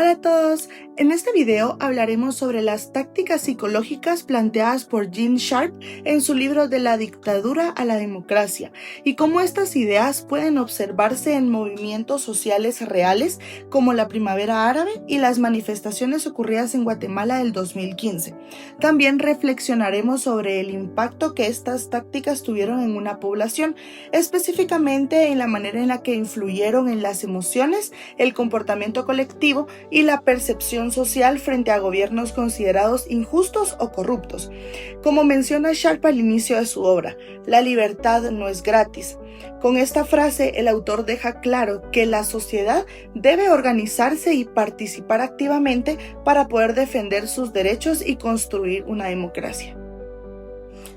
Hola a todos, en este video hablaremos sobre las tácticas psicológicas planteadas por Gene Sharp en su libro De la dictadura a la democracia y cómo estas ideas pueden observarse en movimientos sociales reales como la Primavera Árabe y las manifestaciones ocurridas en Guatemala del 2015. También reflexionaremos sobre el impacto que estas tácticas tuvieron en una población, específicamente en la manera en la que influyeron en las emociones, el comportamiento colectivo y la percepción social frente a gobiernos considerados injustos o corruptos. Como menciona Sharp al inicio de su obra, la libertad no es gratis. Con esta frase, el autor deja claro que la sociedad debe organizarse y participar activamente para poder defender sus derechos y construir una democracia.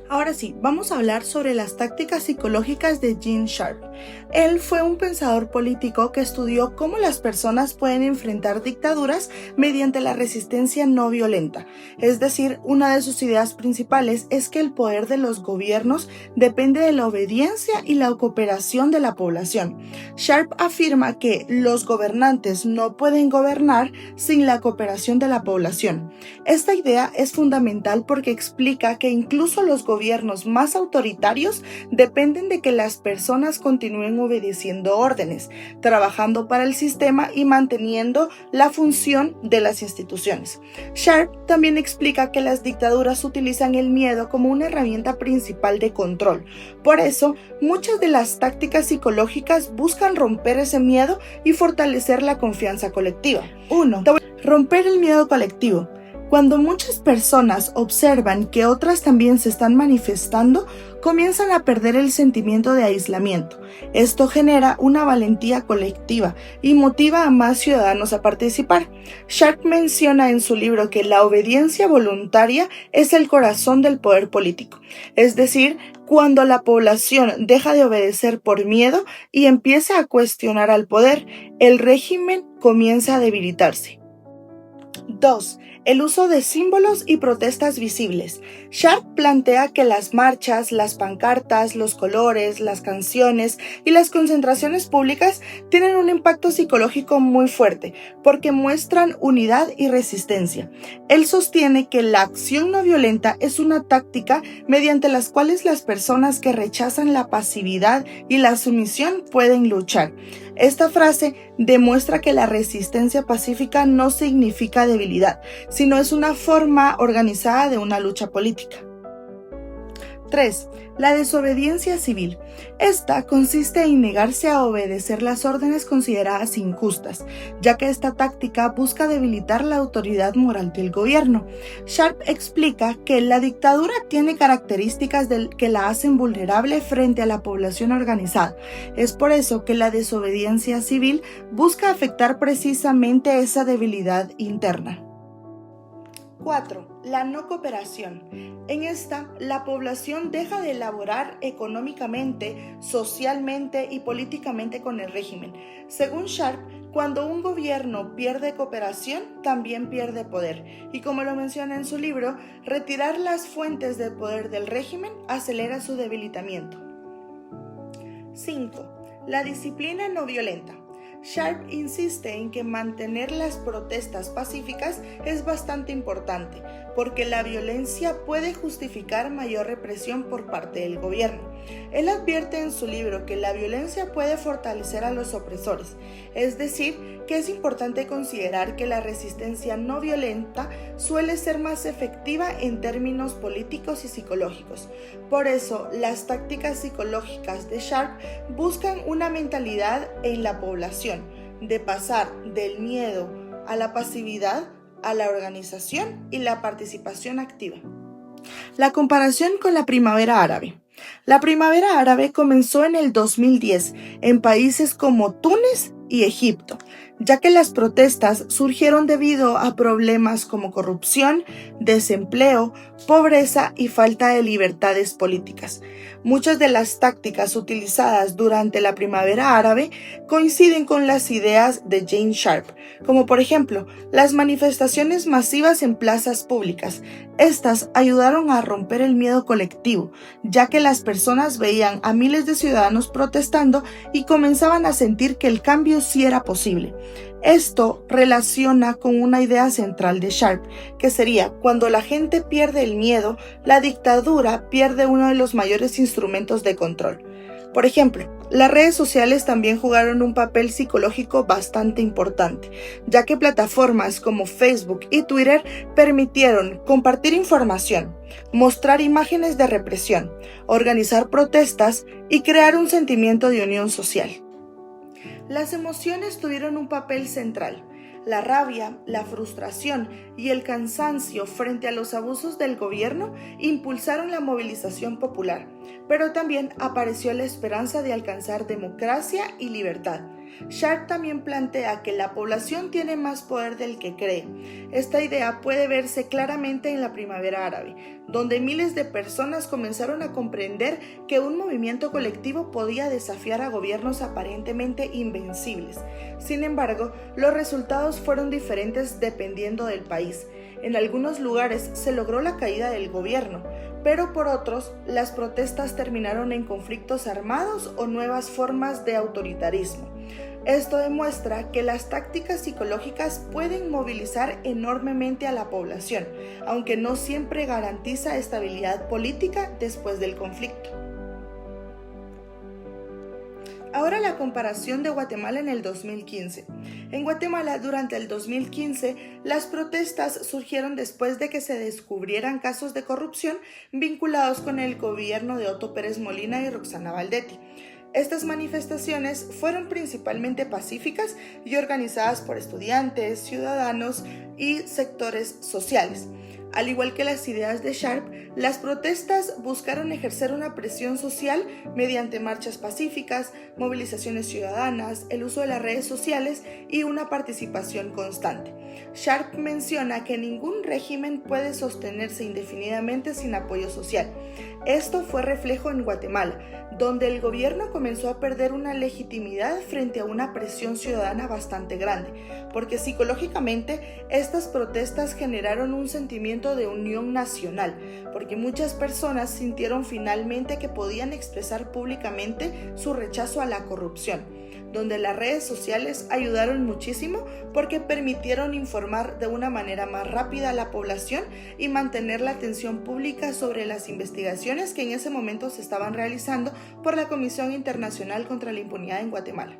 Ahora sí, vamos a hablar sobre las tácticas psicológicas de Gene Sharp. Él fue un pensador político que estudió cómo las personas pueden enfrentar dictaduras mediante la resistencia no violenta. Es decir, una de sus ideas principales es que el poder de los gobiernos depende de la obediencia y la cooperación de la población. Sharp afirma que los gobernantes no pueden gobernar sin la cooperación de la población. Esta idea es fundamental porque explica que incluso los gobiernos más autoritarios dependen de que las personas continúen obedeciendo órdenes, trabajando para el sistema y manteniendo la función de las instituciones. Sharp también explica que las dictaduras utilizan el miedo como una herramienta principal de control. Por eso, muchas de las tácticas psicológicas buscan romper ese miedo y fortalecer la confianza colectiva. 1. Romper el miedo colectivo. Cuando muchas personas observan que otras también se están manifestando, comienzan a perder el sentimiento de aislamiento. Esto genera una valentía colectiva y motiva a más ciudadanos a participar. Sharp menciona en su libro que la obediencia voluntaria es el corazón del poder político. Es decir, cuando la población deja de obedecer por miedo y empieza a cuestionar al poder, el régimen comienza a debilitarse. 2. El uso de símbolos y protestas visibles. Sharp plantea que las marchas, las pancartas, los colores, las canciones y las concentraciones públicas tienen un impacto psicológico muy fuerte porque muestran unidad y resistencia. Él sostiene que la acción no violenta es una táctica mediante las cuales las personas que rechazan la pasividad y la sumisión pueden luchar. Esta frase demuestra que la resistencia pacífica no significa debilidad, sino es una forma organizada de una lucha política. 3. La desobediencia civil. Esta consiste en negarse a obedecer las órdenes consideradas injustas, ya que esta táctica busca debilitar la autoridad moral del gobierno. Sharp explica que la dictadura tiene características que la hacen vulnerable frente a la población organizada. Es por eso que la desobediencia civil busca afectar precisamente esa debilidad interna. 4. La no cooperación. En esta, la población deja de elaborar económicamente, socialmente y políticamente con el régimen. Según Sharp, cuando un gobierno pierde cooperación, también pierde poder. Y como lo menciona en su libro, retirar las fuentes de poder del régimen acelera su debilitamiento. 5. La disciplina no violenta. Sharp insiste en que mantener las protestas pacíficas es bastante importante, porque la violencia puede justificar mayor represión por parte del gobierno. Él advierte en su libro que la violencia puede fortalecer a los opresores, es decir, que es importante considerar que la resistencia no violenta suele ser más efectiva en términos políticos y psicológicos. Por eso, las tácticas psicológicas de Sharp buscan una mentalidad en la población, de pasar del miedo a la pasividad, a la organización y la participación activa. La comparación con la Primavera Árabe. La Primavera Árabe comenzó en el 2010 en países como Túnez y Egipto, ya que las protestas surgieron debido a problemas como corrupción, desempleo, pobreza y falta de libertades políticas. Muchas de las tácticas utilizadas durante la Primavera Árabe coinciden con las ideas de Gene Sharp, como por ejemplo las manifestaciones masivas en plazas públicas. Estas ayudaron a romper el miedo colectivo, ya que las personas veían a miles de ciudadanos protestando y comenzaban a sentir que el cambio sí era posible. Esto relaciona con una idea central de Sharp, que sería: cuando la gente pierde el miedo, la dictadura pierde uno de los mayores instrumentos de control. Por ejemplo, las redes sociales también jugaron un papel psicológico bastante importante, ya que plataformas como Facebook y Twitter permitieron compartir información, mostrar imágenes de represión, organizar protestas y crear un sentimiento de unión social. Las emociones tuvieron un papel central. La rabia, la frustración y el cansancio frente a los abusos del gobierno impulsaron la movilización popular, pero también apareció la esperanza de alcanzar democracia y libertad. Sharp también plantea que la población tiene más poder del que cree. Esta idea puede verse claramente en la Primavera Árabe, donde miles de personas comenzaron a comprender que un movimiento colectivo podía desafiar a gobiernos aparentemente invencibles. Sin embargo, los resultados fueron diferentes dependiendo del país. En algunos lugares se logró la caída del gobierno, pero por otros, las protestas terminaron en conflictos armados o nuevas formas de autoritarismo. Esto demuestra que las tácticas psicológicas pueden movilizar enormemente a la población, aunque no siempre garantiza estabilidad política después del conflicto. Ahora la comparación de Guatemala en el 2015. En Guatemala, durante el 2015, las protestas surgieron después de que se descubrieran casos de corrupción vinculados con el gobierno de Otto Pérez Molina y Roxana Valdetti. Estas manifestaciones fueron principalmente pacíficas y organizadas por estudiantes, ciudadanos y sectores sociales. Al igual que las ideas de Sharp, las protestas buscaron ejercer una presión social mediante marchas pacíficas, movilizaciones ciudadanas, el uso de las redes sociales y una participación constante. Sharp menciona que ningún régimen puede sostenerse indefinidamente sin apoyo social. Esto fue reflejo en Guatemala, donde el gobierno comenzó a perder una legitimidad frente a una presión ciudadana bastante grande, porque psicológicamente estas protestas generaron un sentimiento de unión nacional, porque muchas personas sintieron finalmente que podían expresar públicamente su rechazo a la corrupción, donde las redes sociales ayudaron muchísimo porque permitieron informar de una manera más rápida a la población y mantener la atención pública sobre las investigaciones que en ese momento se estaban realizando por la Comisión Internacional contra la Impunidad en Guatemala.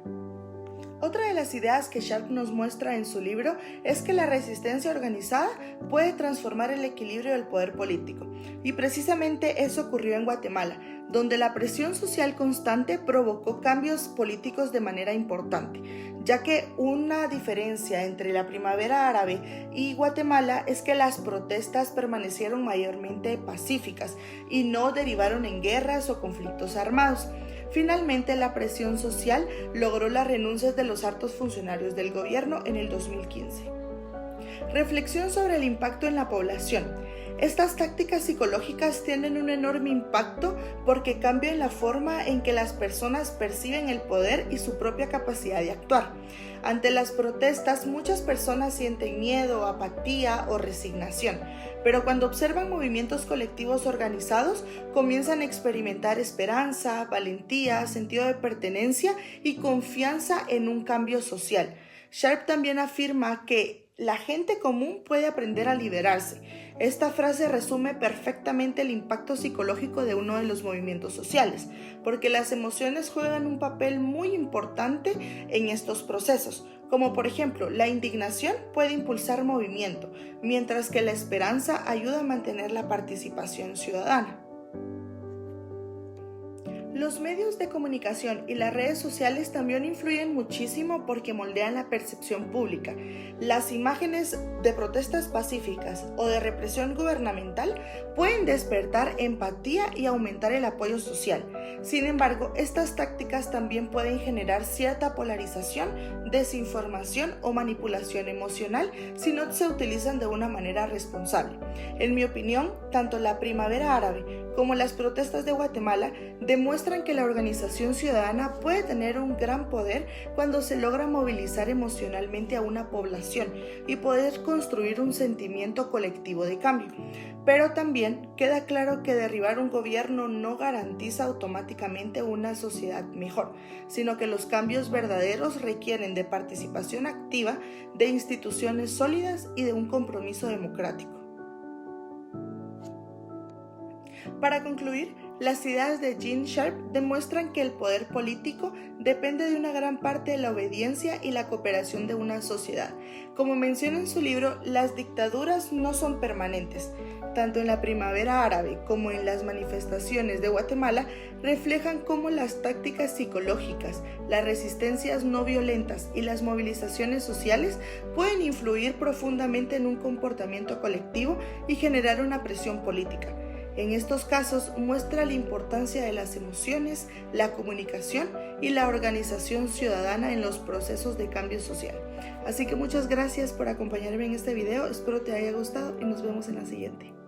Otra de las ideas que Sharp nos muestra en su libro es que la resistencia organizada puede transformar el equilibrio del poder político. Y precisamente eso ocurrió en Guatemala, donde la presión social constante provocó cambios políticos de manera importante, ya que una diferencia entre la Primavera Árabe y Guatemala es que las protestas permanecieron mayormente pacíficas y no derivaron en guerras o conflictos armados. Finalmente, la presión social logró las renuncias de los altos funcionarios del gobierno en el 2015. Reflexión sobre el impacto en la población. Estas tácticas psicológicas tienen un enorme impacto porque cambian la forma en que las personas perciben el poder y su propia capacidad de actuar. Ante las protestas, muchas personas sienten miedo, apatía o resignación, pero cuando observan movimientos colectivos organizados, comienzan a experimentar esperanza, valentía, sentido de pertenencia y confianza en un cambio social. Sharp también afirma que la gente común puede aprender a liberarse. Esta frase resume perfectamente el impacto psicológico de uno de los movimientos sociales, porque las emociones juegan un papel muy importante en estos procesos, como por ejemplo, la indignación puede impulsar movimiento, mientras que la esperanza ayuda a mantener la participación ciudadana. Los medios de comunicación y las redes sociales también influyen muchísimo porque moldean la percepción pública. Las imágenes de protestas pacíficas o de represión gubernamental pueden despertar empatía y aumentar el apoyo social. Sin embargo, estas tácticas también pueden generar cierta polarización, desinformación o manipulación emocional si no se utilizan de una manera responsable. En mi opinión, tanto la Primavera Árabe como las protestas de Guatemala demuestran demuestran que la organización ciudadana puede tener un gran poder cuando se logra movilizar emocionalmente a una población y poder construir un sentimiento colectivo de cambio. Pero también queda claro que derribar un gobierno no garantiza automáticamente una sociedad mejor, sino que los cambios verdaderos requieren de participación activa, de instituciones sólidas y de un compromiso democrático. Para concluir, las ideas de Gene Sharp demuestran que el poder político depende de una gran parte de la obediencia y la cooperación de una sociedad. Como menciona en su libro, las dictaduras no son permanentes. Tanto en la primavera árabe como en las manifestaciones de Guatemala reflejan cómo las tácticas psicológicas, las resistencias no violentas y las movilizaciones sociales pueden influir profundamente en un comportamiento colectivo y generar una presión política. En estos casos muestra la importancia de las emociones, la comunicación y la organización ciudadana en los procesos de cambio social. Así que muchas gracias por acompañarme en este video, espero te haya gustado y nos vemos en la siguiente.